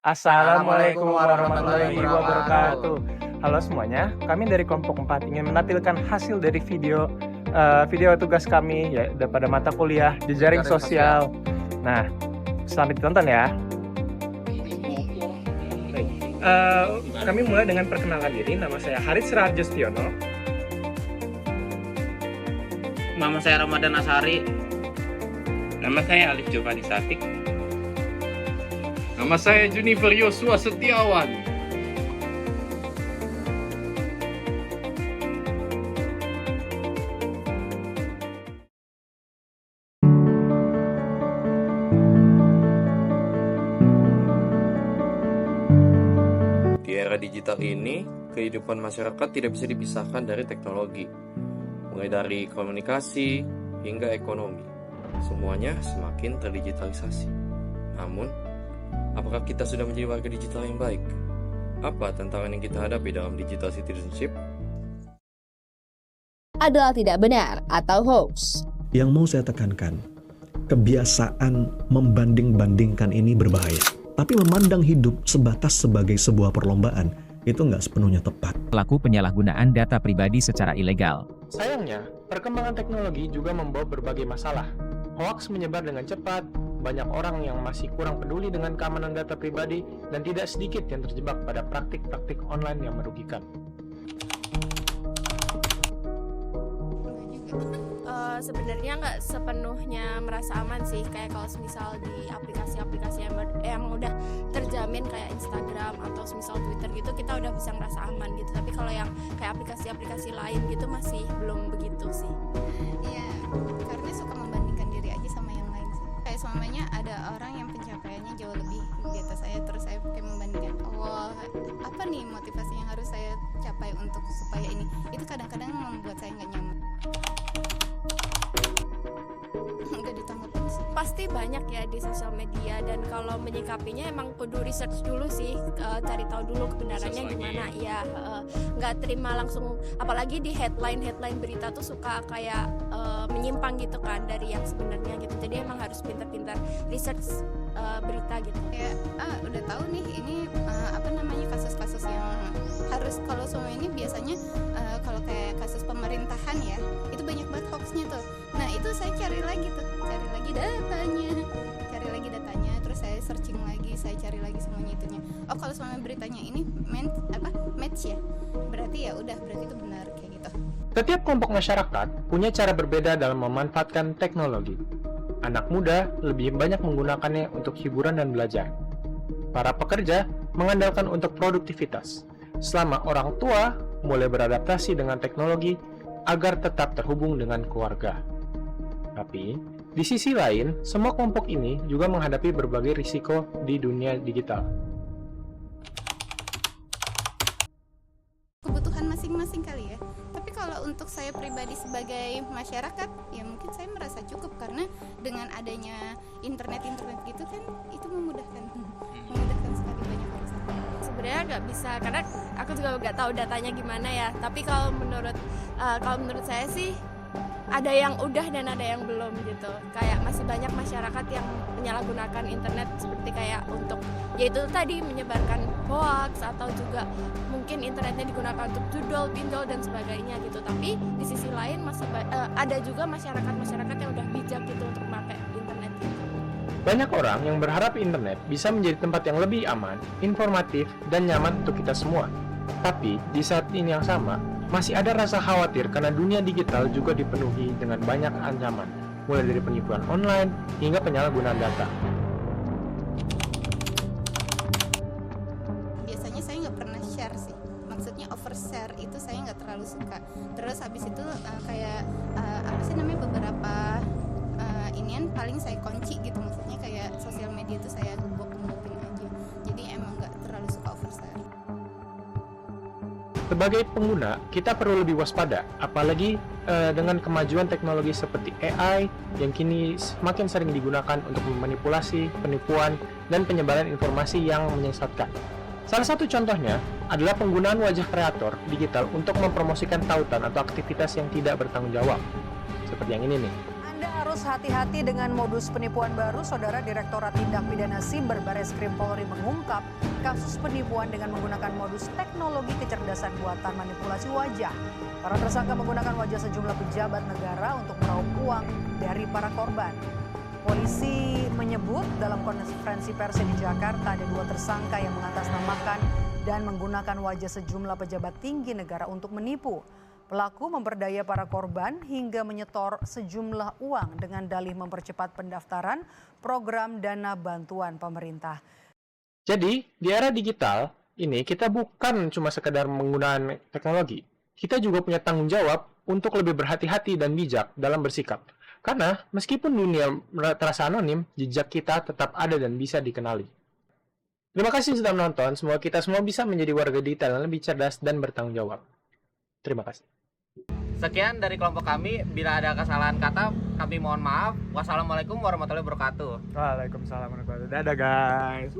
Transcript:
Assalamualaikum warahmatullahi wabarakatuh. Halo semuanya, kami dari kelompok 4 ingin menampilkan hasil dari video tugas kami ya pada mata kuliah jejaring sosial. Nah, selamat ditonton ya. Baik, kami mulai dengan perkenalan diri. Nama saya Haris Rarjostiono. Nama saya Ramadan Asari. Nama saya Alif Jovani Satik. Nama saya Junifer Yosua Setiawan. Di era digital ini, kehidupan masyarakat tidak bisa dipisahkan dari teknologi. Mulai dari komunikasi hingga ekonomi, semuanya semakin terdigitalisasi. Namun, apakah kita sudah menjadi warga digital yang baik? Apa tantangan yang kita hadapi dalam digital citizenship? Adalah tidak benar atau hoax. Yang mau saya tekankan, kebiasaan membanding-bandingkan ini berbahaya. Tapi memandang hidup sebatas sebagai sebuah perlombaan, itu nggak sepenuhnya tepat. Pelaku penyalahgunaan data pribadi secara ilegal. Sayangnya, perkembangan teknologi juga membawa berbagai masalah. Hoaks menyebar dengan cepat, banyak orang yang masih kurang peduli dengan keamanan data pribadi, dan tidak sedikit yang terjebak pada praktik-praktik online yang merugikan. Sebenarnya nggak sepenuhnya merasa aman sih, kayak kalau misal di aplikasi-aplikasi yang udah terjamin kayak Instagram atau misal Twitter gitu, kita udah bisa ngerasa aman gitu. Tapi kalau yang kayak aplikasi-aplikasi lain gitu masih belum begitu sih. Iya, karena suka membandingkan diri aja sama yang lain sih. Kayak semuanya ada orang yang pencapaiannya jauh lebih di atas saya, terus saya kayak membandingkan, wah apa nih motivasi yang harus saya capai untuk supaya ini. Itu kadang-kadang membuat saya nggak nyaman. Pasti banyak ya di sosial media, dan kalau menyikapinya emang kudu research dulu sih, cari tahu dulu kebenarannya gimana ya, nggak terima langsung, apalagi di headline berita tuh suka kayak menyimpang gitu kan dari yang sebenarnya gitu. Jadi emang harus pintar-pintar research berita gitu. Kayak udah tahu nih ini kasus-kasus yang harus, kalau semua ini biasanya kalau kayak kasus pemerintahan ya, itu banyak banget hoaxnya tuh. Nah itu saya cari lagi datanya, terus saya searching lagi, saya cari lagi semuanya itunya. Oh kalau semua beritanya ini match ya, berarti itu benar kayak gitu. Setiap kelompok masyarakat punya cara berbeda dalam memanfaatkan teknologi. Anak muda lebih banyak menggunakannya untuk hiburan dan belajar. Para pekerja mengandalkan untuk produktivitas, selama orang tua mulai beradaptasi dengan teknologi agar tetap terhubung dengan keluarga. Tapi, di sisi lain, semua kelompok ini juga menghadapi berbagai risiko di dunia digital. Kebutuhan masing-masing kali ya. Tapi kalau untuk saya pribadi sebagai masyarakat, ya mungkin saya merasa cukup, karena dengan adanya internet gitu kan, itu memudahkan sekali banyak orang. Sebenarnya nggak bisa, karena aku juga nggak tahu datanya gimana ya. Tapi kalau menurut saya sih, ada yang udah dan ada yang belum gitu. Kayak masih banyak masyarakat yang menyalahgunakan internet seperti kayak untuk, yaitu tadi menyebarkan hoax, atau juga mungkin internetnya digunakan untuk judol, pinjol dan sebagainya gitu. Tapi di sisi lain masih ada juga masyarakat yang udah bijak gitu untuk memakai internet gitu. Banyak orang yang berharap internet bisa menjadi tempat yang lebih aman, informatif, dan nyaman untuk kita semua. Tapi di saat ini yang sama, masih ada rasa khawatir karena dunia digital juga dipenuhi dengan banyak ancaman, mulai dari penipuan online hingga penyalahgunaan data. Biasanya saya nggak pernah share sih, maksudnya overshare itu saya nggak terlalu suka. Terus habis itu beberapa inian paling saya kunci gitu, maksudnya kayak sosial media itu saya gembok-gembokin aja. Jadi emang nggak terlalu suka overshare. Sebagai pengguna, kita perlu lebih waspada, apalagi dengan kemajuan teknologi seperti AI yang kini semakin sering digunakan untuk memanipulasi, penipuan, dan penyebaran informasi yang menyesatkan. Salah satu contohnya adalah penggunaan wajah kreator digital untuk mempromosikan tautan atau aktivitas yang tidak bertanggung jawab. Seperti yang ini nih. Anda harus harus hati-hati dengan modus penipuan baru. Saudara, Direktorat Tindak Pidana Siber Bareskrim Polri mengungkap kasus penipuan dengan menggunakan modus teknologi kecerdasan buatan manipulasi wajah. Para tersangka menggunakan wajah sejumlah pejabat negara untuk meraup uang dari para korban. Polisi menyebut dalam konferensi pers di Jakarta ada 2 tersangka yang mengatasnamakan dan menggunakan wajah sejumlah pejabat tinggi negara untuk menipu. Pelaku memperdaya para korban hingga menyetor sejumlah uang dengan dalih mempercepat pendaftaran program dana bantuan pemerintah. Jadi, di era digital ini kita bukan cuma sekedar menggunakan teknologi. Kita juga punya tanggung jawab untuk lebih berhati-hati dan bijak dalam bersikap. Karena meskipun dunia terasa anonim, jejak kita tetap ada dan bisa dikenali. Terima kasih sudah menonton. Semoga kita semua bisa menjadi warga digital yang lebih cerdas dan bertanggung jawab. Terima kasih. Sekian dari kelompok kami. Bila ada kesalahan kata, kami mohon maaf. Wassalamualaikum warahmatullahi wabarakatuh. Waalaikumsalam warahmatullahi wabarakatuh. Dadah guys.